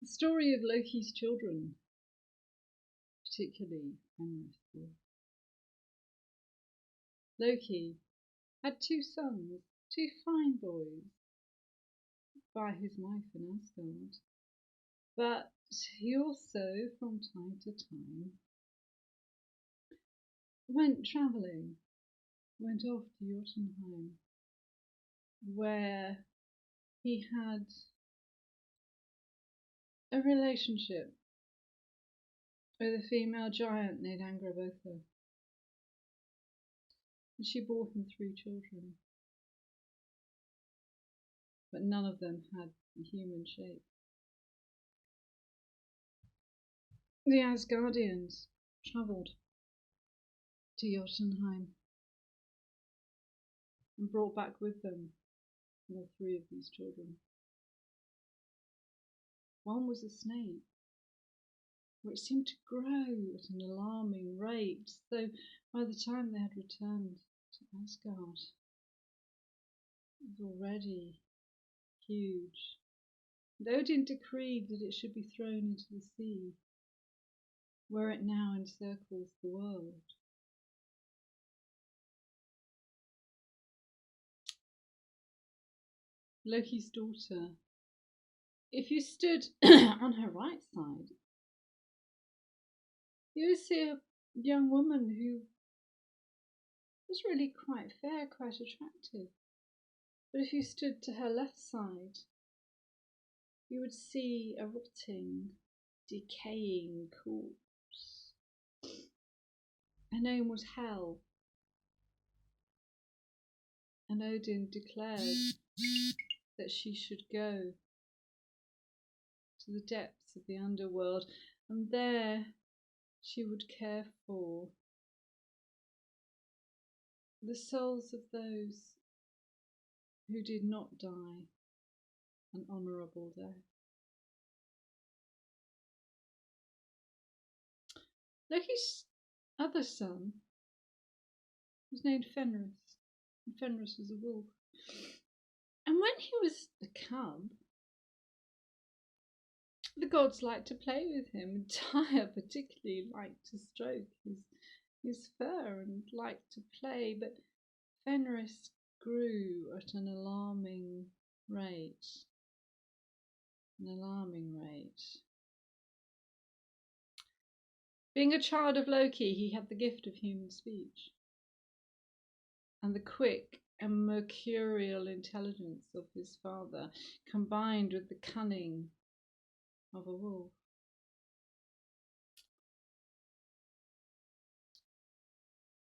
The story of Loki's children, particularly Fenris. Loki had two sons, two fine boys, by his wife in Asgard. But he also, from time to time, went travelling, went off to Jotunheim, where he had a relationship with a female giant named Angrboda. And she bore him 3 children, but none of them had a human shape. The Asgardians travelled to Jotunheim and brought back with them all 3 of these children. One was a snake, which seemed to grow at an alarming rate, so by the time they had returned to Asgard, it was already huge. And Odin decreed that it should be thrown into the sea, where it now encircles the world. Loki's daughter, if you stood on her right side, you would see a young woman who was really quite fair, quite attractive. But if you stood to her left side, you would see a rotting, decaying corpse. Her name was Hel, and Odin declared that she should go to the depths of the underworld, and there she would care for the souls of those who did not die an honourable death. Loki's other son was named Fenris, and Fenris was a wolf. And when he was a cub, the gods liked to play with him, and Tyr particularly liked to stroke his fur and liked to play, but Fenris grew at an alarming rate. Being a child of Loki, he had the gift of human speech and the quick and mercurial intelligence of his father, combined with the cunning of a wolf.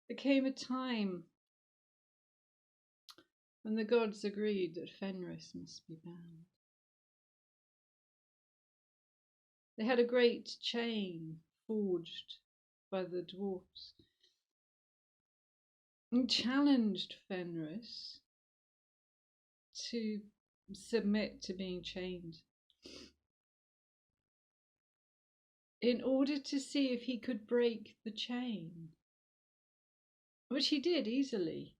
There came a time when the gods agreed that Fenris must be bound. They had a great chain forged by the dwarfs and challenged Fenris to submit to being chained in order to see if he could break the chain, which he did easily,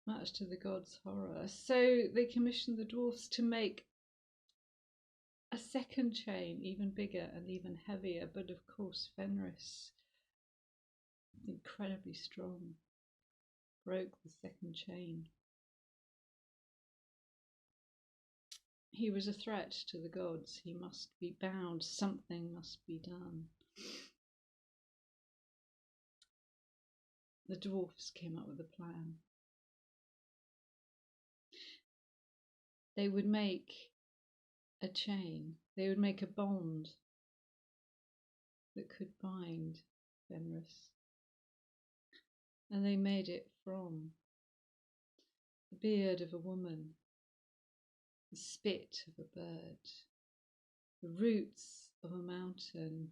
much to the gods' horror. So they commissioned the dwarfs to make a second chain, even bigger and even heavier, but of course Fenris, incredibly strong, broke the second chain. He was a threat to the gods. He must be bound. Something must be done. The dwarfs came up with a plan. They would make a chain. They would make a bond that could bind Fenris. And they made it from the beard of a woman, the spit of a bird, the roots of a mountain,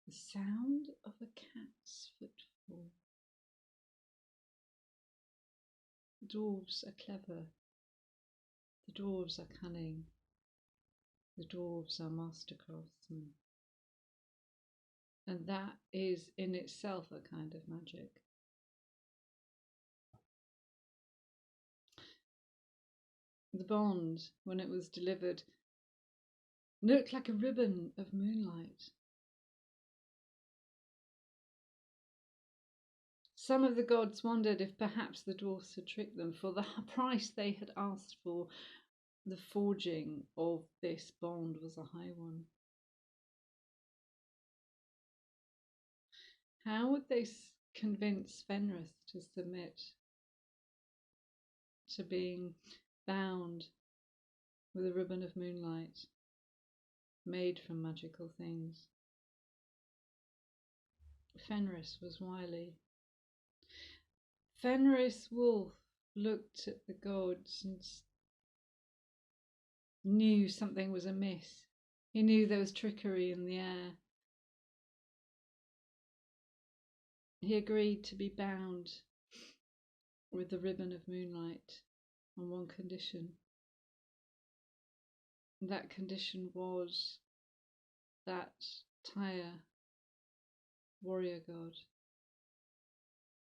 the sound of a cat's footfall. The dwarves are clever. The dwarves are cunning. The dwarves are master craftsmen. And that is in itself a kind of magic. The bond, when it was delivered, looked like a ribbon of moonlight. Some of the gods wondered if perhaps the dwarfs had tricked them, for the price they had asked for the forging of this bond was a high one. How would they convince Fenris to submit to being bound with a ribbon of moonlight made from magical things? Fenris was wily. Fenris Wolf looked at the gods and knew something was amiss. He knew there was trickery in the air. He agreed to be bound with the ribbon of moonlight on one condition. And that condition was that Tyr, warrior god,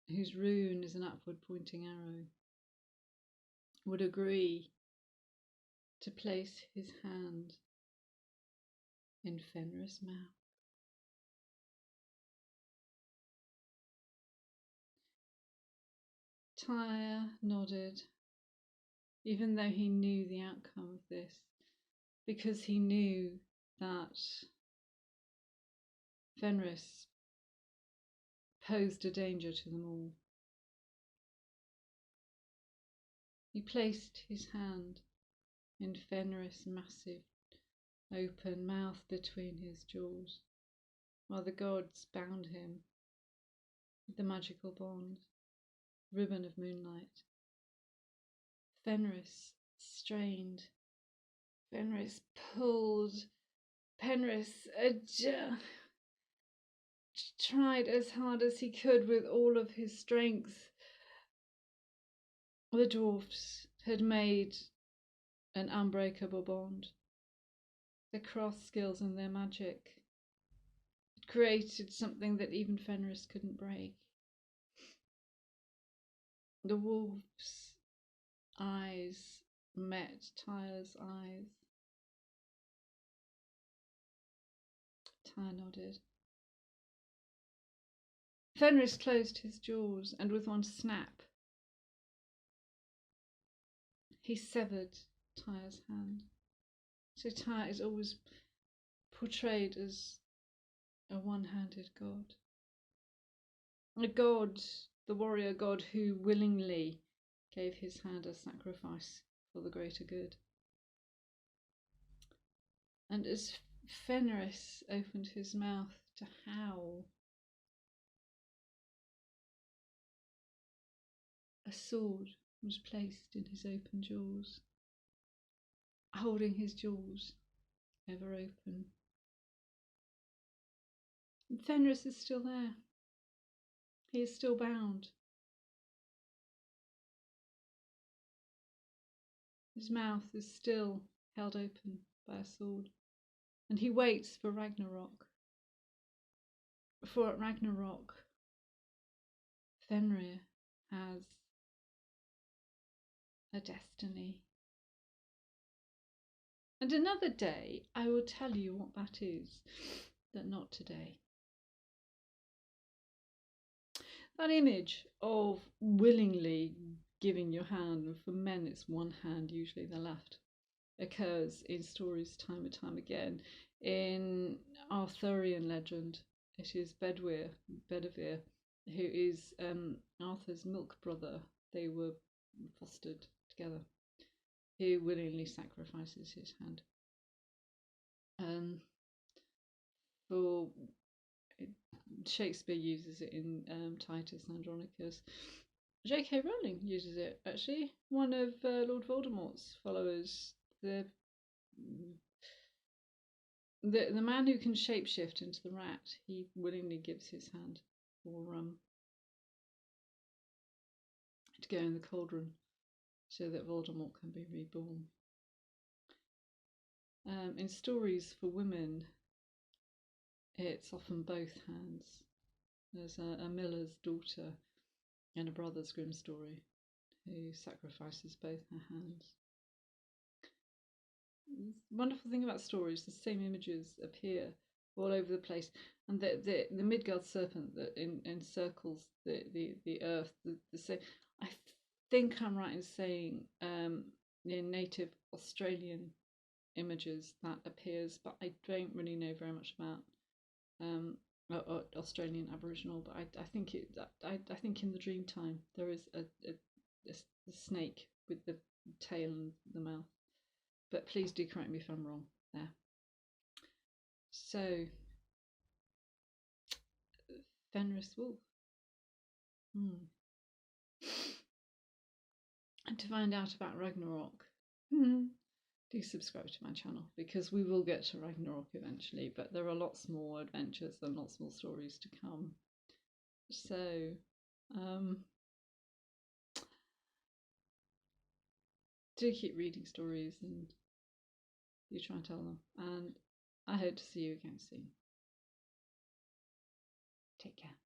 whose rune is an upward pointing arrow, would agree to place his hand in Fenris' mouth. Tyr nodded, even though he knew the outcome of this, because he knew that Fenris posed a danger to them all. He placed his hand in Fenris' massive open mouth between his jaws, while the gods bound him with the magical bond, ribbon of moonlight. Fenris strained. Fenris pulled. Fenris tried as hard as he could with all of his strength. The dwarfs had made an unbreakable bond. Their craft skills and their magic had created something that even Fenris couldn't break. The wolf's eyes met Tyr's eyes. Tyr nodded. Fenris closed his jaws, and with one snap, he severed Tyr's hand. So Tyr is always portrayed as a one-handed god. A god, the warrior god who willingly gave his hand as sacrifice for the greater good. And as Fenris opened his mouth to howl, a sword was placed in his open jaws, holding his jaws ever open. And Fenris is still there. He is still bound. His mouth is still held open by a sword, and he waits for Ragnarok. For at Ragnarok, Fenrir has a destiny. And another day I will tell you what that is, but not today. That image of willingly giving your hand, and for men it's one hand, usually the left, occurs in stories time and time again. In Arthurian legend, it is Bedwyr, who is Arthur's milk brother. They were fostered together, who willingly sacrifices his hand. For Shakespeare uses it in Titus Andronicus. J.K. Rowling uses it, actually. One of Lord Voldemort's followers, the man who can shapeshift into the rat, he willingly gives his hand for to go in the cauldron so that Voldemort can be reborn. In stories for women, it's often both hands. There's a miller's daughter in a Brothers Grimm story who sacrifices both her hands. wonderful thing about stories. The same images appear all over the place, and the Midgard serpent that encircles the earth. The same. I think I'm right in saying in native Australian images that appears, but I don't really know very much about Australian Aboriginal. But I think I think in the Dreamtime there is a snake with the tail and the mouth. But please do correct me if I'm wrong there. So, Fenris Wolf. And to find out about Ragnarok, do subscribe to my channel, because we will get to Ragnarok eventually, but there are lots more adventures and lots more stories to come. So, do keep reading stories and you try and tell them. And I hope to see you again soon. Take care.